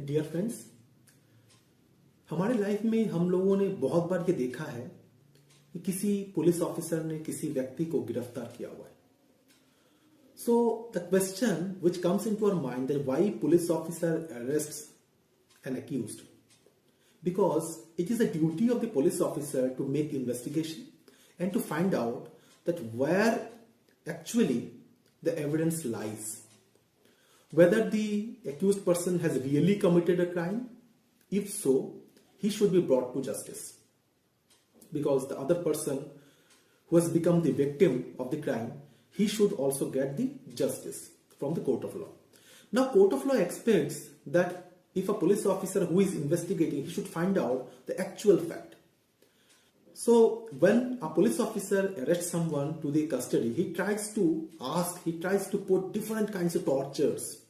Dear friends, हमारे life में हम लोगों ने बहुत बार ये देखा है कि किसी पुलिस ऑफिसर ने किसी व्यक्ति को गिरफ्तार किया हुआ है. So the question which comes into our mind that why police officer arrests an accused? Because it is the duty of the police officer to make investigation and to find out that where actually the evidence lies. Whether the accused person has really committed a crime. If so, he should be brought to justice. Because the other person who has become the victim of the crime, he should also get the justice from the court of law. Now, court of law expects that if a police officer who is investigating, he should find out the actual fact. So, when a police officer arrests someone to the custody, he tries to put different kinds of tortures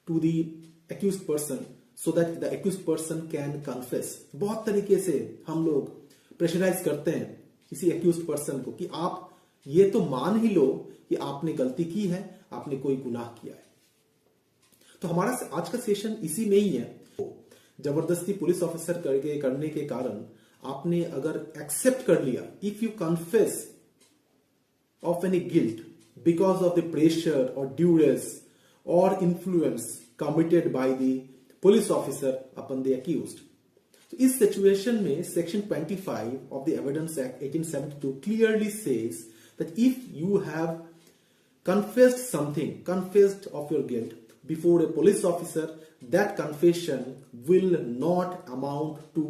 to the accused person so that the accused person can confess. बहुत तरीके से हम लोग pressurise करते हैं किसी accused person को कि आप ये तो मान ही लो कि आपने गलती की है, आपने कोई गुनाह किया है. तो हमारा आज का सेशन इसी में ही है. जबरदस्ती पुलिस ऑफिसर करने के कारण आपने अगर एक्सेप्ट कर लिया, if you confess of any guilt because of the pressure और ड्यूरेस और influence committed by the police officer upon the accused. तो इस सिचुएशन में section 25 of the evidence act 1872 clearly says that if you have confessed of your guilt before a police officer, that confession will not amount to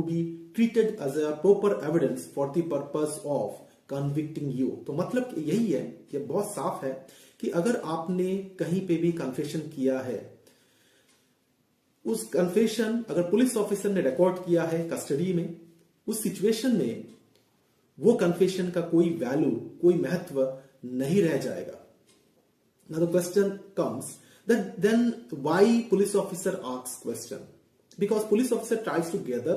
be treated as a proper evidence for the purpose of convicting you. तो मतलब यही है, ये बहुत साफ है कि अगर आपने कहीं पे भी कन्फेशन किया है, उस कन्फेशन अगर पुलिस ऑफिसर ने रिकॉर्ड किया है कस्टडी में, उस सिचुएशन में वो कन्फेशन का कोई वैल्यू, कोई महत्व नहीं रह जाएगा. Now the question comes that then why police officer asks question? Because police officer tries to gather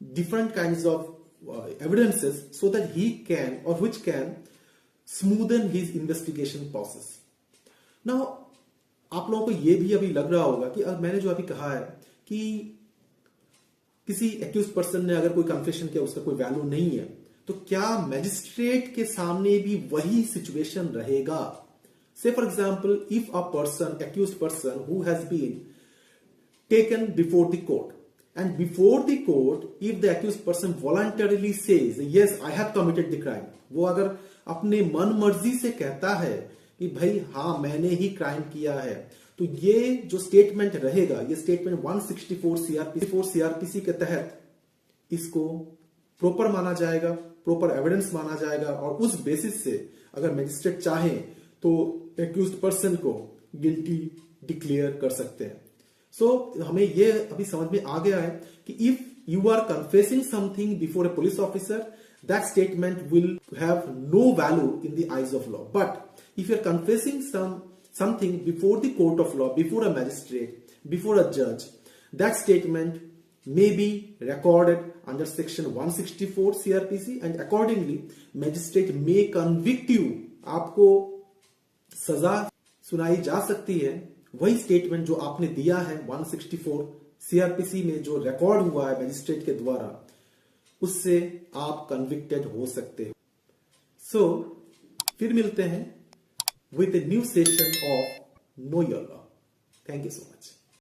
different kinds of evidences so that he can or which can smoothen his investigation process. Now आप लोगों को ये भी अभी लग रहा होगा कि मैंने जो अभी कहा है कि किसी एक्यूज्ड पर्सन ने अगर कोई कन्फेशन किया, उसका कोई वैल्यू नहीं है, तो क्या मैजिस्ट्रेट के सामने भी वही सिचुएशन रहेगा? Say for example, if a accused person who has been taken before the court, and before the court, if the accused person voluntarily says, yes, I have committed the crime, वो अगर अपने मन मर्जी से कहता है कि भाई हाँ मैंने ही क्राइम किया है, तो ये जो स्टेटमेंट रहेगा, ये स्टेटमेंट 164 सीआरपीसी के तहत इसको प्रॉपर माना जाएगा, प्रॉपर एविडेंस माना जाएगा, और उस बेसिस से अगर मैजिस्ट्रेट चाहे तो एक्यूज्ड पर्सन को गिल्टी डिक्लेयर कर सकते हैं. सो हमें ये अभी समझ में आ गया है कि if you are confessing something before a police officer, that statement will have no value in the eyes of law. But if you are confessing something before the court of law, before a magistrate, before a judge, that statement may be recorded under section 164 CRPC, and accordingly magistrate may convict you. आपको सजा सुनाई जा सकती है वही statement जो आपने दिया है 164 सीआरपीसी में, जो रिकॉर्ड हुआ है मैजिस्ट्रेट के द्वारा, उससे आप कन्विक्टेड हो सकते हो. सो फिर मिलते हैं with a new session of Know Your Law. Thank you so much.